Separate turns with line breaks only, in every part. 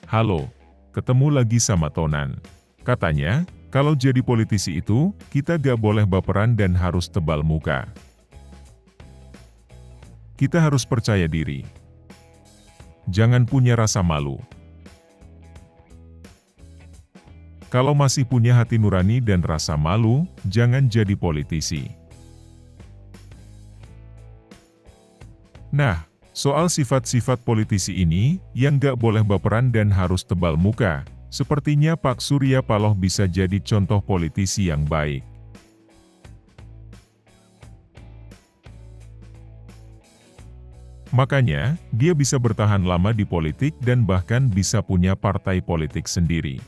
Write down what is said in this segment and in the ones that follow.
Halo, ketemu lagi sama Tonan. Katanya, kalau jadi politisi itu, kita gak boleh baperan dan harus tebal muka. Kita harus percaya diri. Jangan punya rasa malu. Kalau masih punya hati nurani dan rasa malu, jangan jadi politisi. Nah, soal sifat-sifat politisi ini, yang gak boleh baperan dan harus tebal muka, sepertinya Pak Surya Paloh bisa jadi contoh politisi yang baik. Makanya, dia bisa bertahan lama di politik dan bahkan bisa punya partai politik sendiri.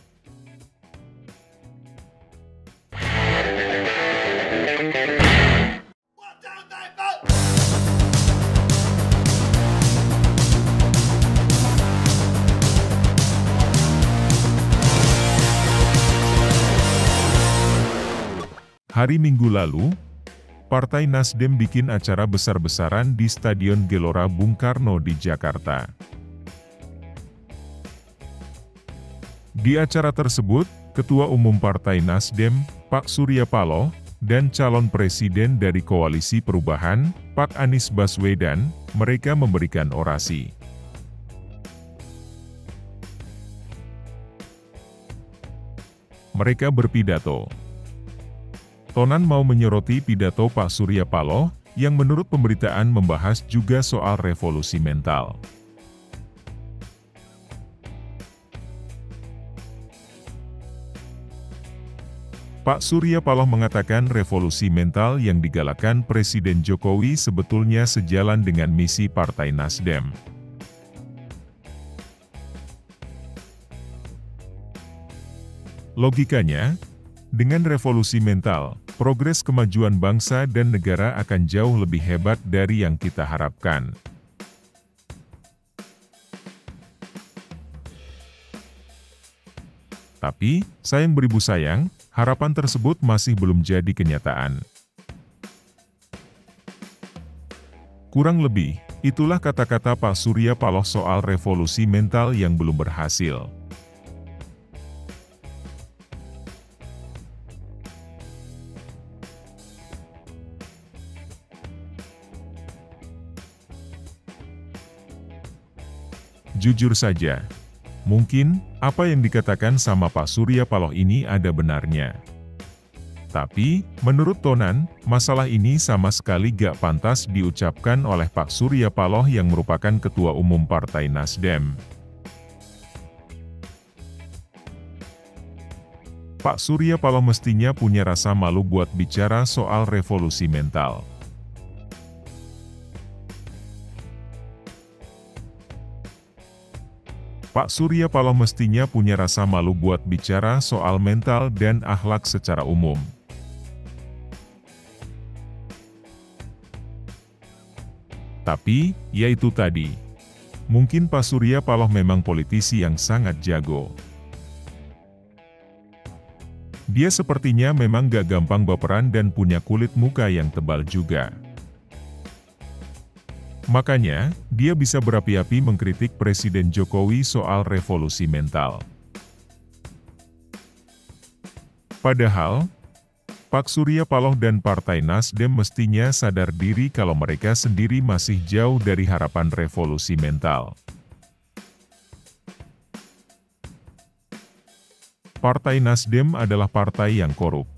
Hari Minggu lalu, Partai Nasdem bikin acara besar-besaran di Stadion Gelora Bung Karno di Jakarta. Di acara tersebut, Ketua Umum Partai Nasdem, Pak Surya Paloh, dan calon presiden dari Koalisi Perubahan, Pak Anies Baswedan, mereka memberikan orasi. Mereka berpidato. Tonan mau menyoroti pidato Pak Surya Paloh, yang menurut pemberitaan membahas juga soal revolusi mental. Pak Surya Paloh mengatakan revolusi mental yang digalakan Presiden Jokowi sebetulnya sejalan dengan misi Partai Nasdem. Logikanya, dengan revolusi mental, progres kemajuan bangsa dan negara akan jauh lebih hebat dari yang kita harapkan. Tapi, sayang beribu sayang, harapan tersebut masih belum jadi kenyataan. Kurang lebih, itulah kata-kata Pak Surya Paloh soal revolusi mental yang belum berhasil. Jujur saja, mungkin apa yang dikatakan sama Pak Surya Paloh ini ada benarnya. Tapi, menurut Tonan, masalah ini sama sekali gak pantas diucapkan oleh Pak Surya Paloh yang merupakan Ketua Umum Partai Nasdem. Pak Surya Paloh mestinya punya rasa malu buat bicara soal revolusi mental. Pak Surya Paloh mestinya punya rasa malu buat bicara soal mental dan akhlak secara umum. Tapi, ya itu tadi. Mungkin Pak Surya Paloh memang politisi yang sangat jago. Dia sepertinya memang gak gampang baperan dan punya kulit muka yang tebal juga. Makanya, dia bisa berapi-api mengkritik Presiden Jokowi soal revolusi mental. Padahal, Pak Surya Paloh dan Partai Nasdem mestinya sadar diri kalau mereka sendiri masih jauh dari harapan revolusi mental. Partai Nasdem adalah partai yang korup.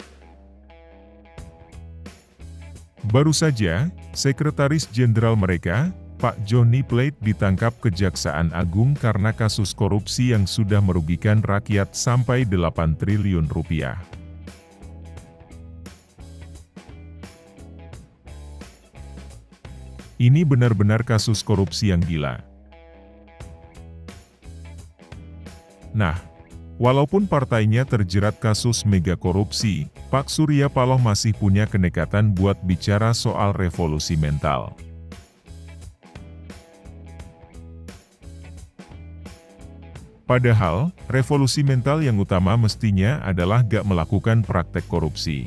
Baru saja, Sekretaris Jenderal mereka, Pak Johnny Plate ditangkap Kejaksaan Agung karena kasus korupsi yang sudah merugikan rakyat sampai 8 triliun rupiah. Ini benar-benar kasus korupsi yang gila. Nah, walaupun partainya terjerat kasus mega korupsi, Pak Surya Paloh masih punya kenekatan buat bicara soal revolusi mental. Padahal, revolusi mental yang utama mestinya adalah gak melakukan praktek korupsi.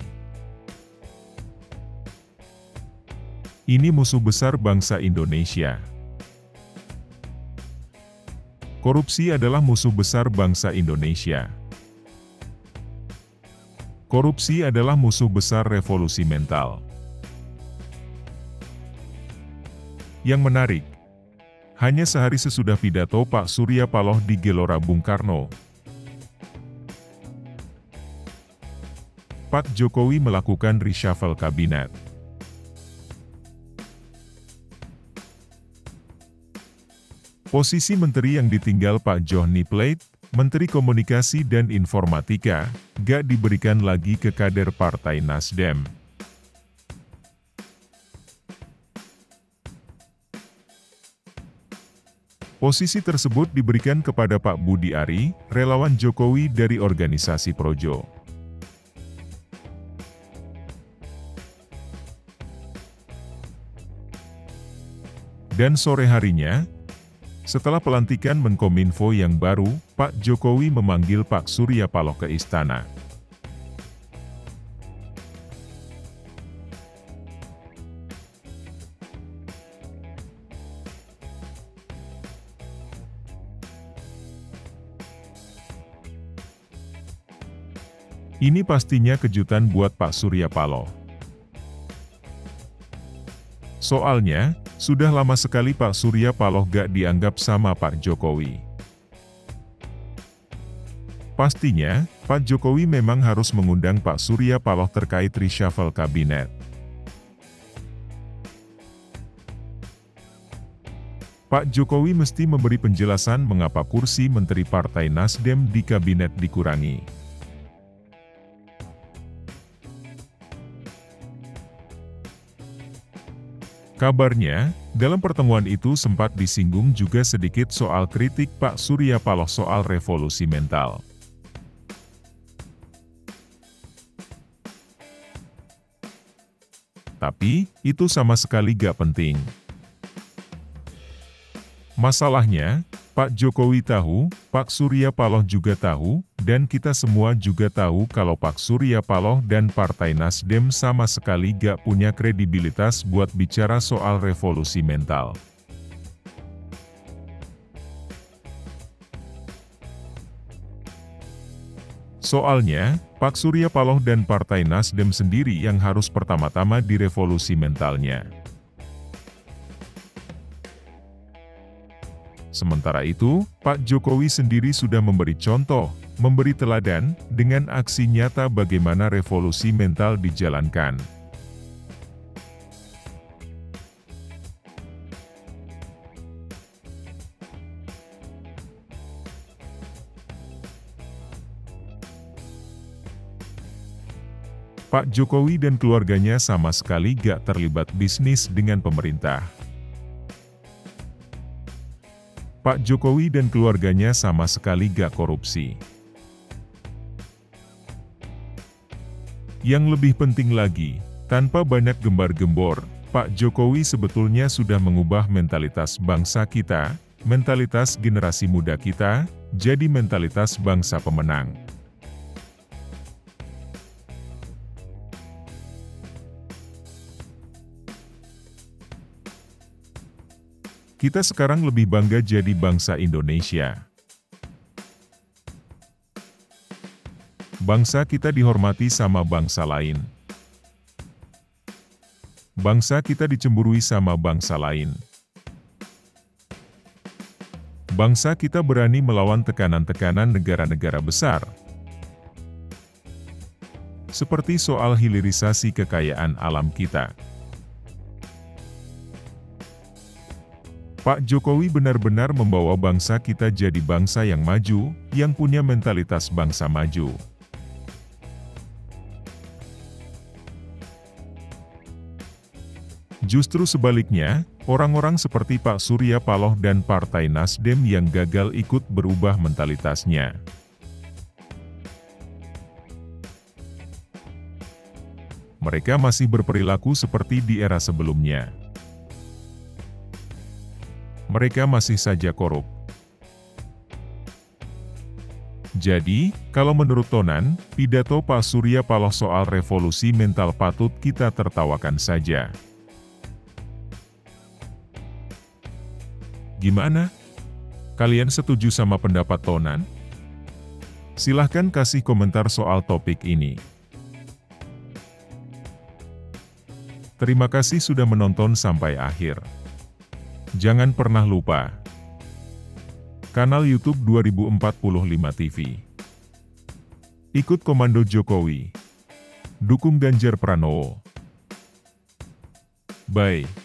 Ini musuh besar bangsa Indonesia. Korupsi adalah musuh besar bangsa Indonesia. Korupsi adalah musuh besar revolusi mental. Yang menarik, hanya sehari sesudah pidato Pak Surya Paloh di Gelora Bung Karno, Pak Jokowi melakukan reshuffle kabinet. Posisi menteri yang ditinggal Pak Johnny Plate, Menteri Komunikasi dan Informatika, gak diberikan lagi ke kader Partai Nasdem. Posisi tersebut diberikan kepada Pak Budi Ari, relawan Jokowi dari organisasi Projo. Dan sore harinya, setelah pelantikan Menkominfo yang baru, Pak Jokowi memanggil Pak Surya Paloh ke istana. Ini pastinya kejutan buat Pak Surya Paloh. Soalnya, sudah lama sekali Pak Surya Paloh gak dianggap sama Pak Jokowi. Pastinya, Pak Jokowi memang harus mengundang Pak Surya Paloh terkait reshuffle kabinet. Pak Jokowi mesti memberi penjelasan mengapa kursi Menteri Partai Nasdem di kabinet dikurangi. Kabarnya, dalam pertemuan itu sempat disinggung juga sedikit soal kritik Pak Surya Paloh soal revolusi mental. Tapi, itu sama sekali gak penting. Masalahnya, Pak Jokowi tahu, Pak Surya Paloh juga tahu, dan kita semua juga tahu kalau Pak Surya Paloh dan Partai Nasdem sama sekali gak punya kredibilitas buat bicara soal revolusi mental. Soalnya, Pak Surya Paloh dan Partai Nasdem sendiri yang harus pertama-tama direvolusi mentalnya. Sementara itu, Pak Jokowi sendiri sudah memberi contoh, memberi teladan, dengan aksi nyata bagaimana revolusi mental dijalankan. Pak Jokowi dan keluarganya sama sekali gak terlibat bisnis dengan pemerintah. Pak Jokowi dan keluarganya sama sekali gak korupsi. Yang lebih penting lagi, tanpa banyak gembar-gembor, Pak Jokowi sebetulnya sudah mengubah mentalitas bangsa kita, mentalitas generasi muda kita, jadi mentalitas bangsa pemenang. Kita sekarang lebih bangga jadi bangsa Indonesia. Bangsa kita dihormati sama bangsa lain. Bangsa kita dicemburui sama bangsa lain. Bangsa kita berani melawan tekanan-tekanan negara-negara besar. Seperti soal hilirisasi kekayaan alam kita. Pak Jokowi benar-benar membawa bangsa kita jadi bangsa yang maju, yang punya mentalitas bangsa maju. Justru sebaliknya, orang-orang seperti Pak Surya Paloh dan Partai Nasdem yang gagal ikut berubah mentalitasnya. Mereka masih berperilaku seperti di era sebelumnya. Mereka masih saja korup. Jadi, kalau menurut Tonan, pidato Pak Surya Paloh soal revolusi mental patut kita tertawakan saja. Gimana? Kalian setuju sama pendapat Tonan? Silahkan kasih komentar soal topik ini. Terima kasih sudah menonton sampai akhir. Jangan pernah lupa kanal YouTube 2045 TV. Ikut Komando Jokowi. Dukung Ganjar Pranowo. Bye.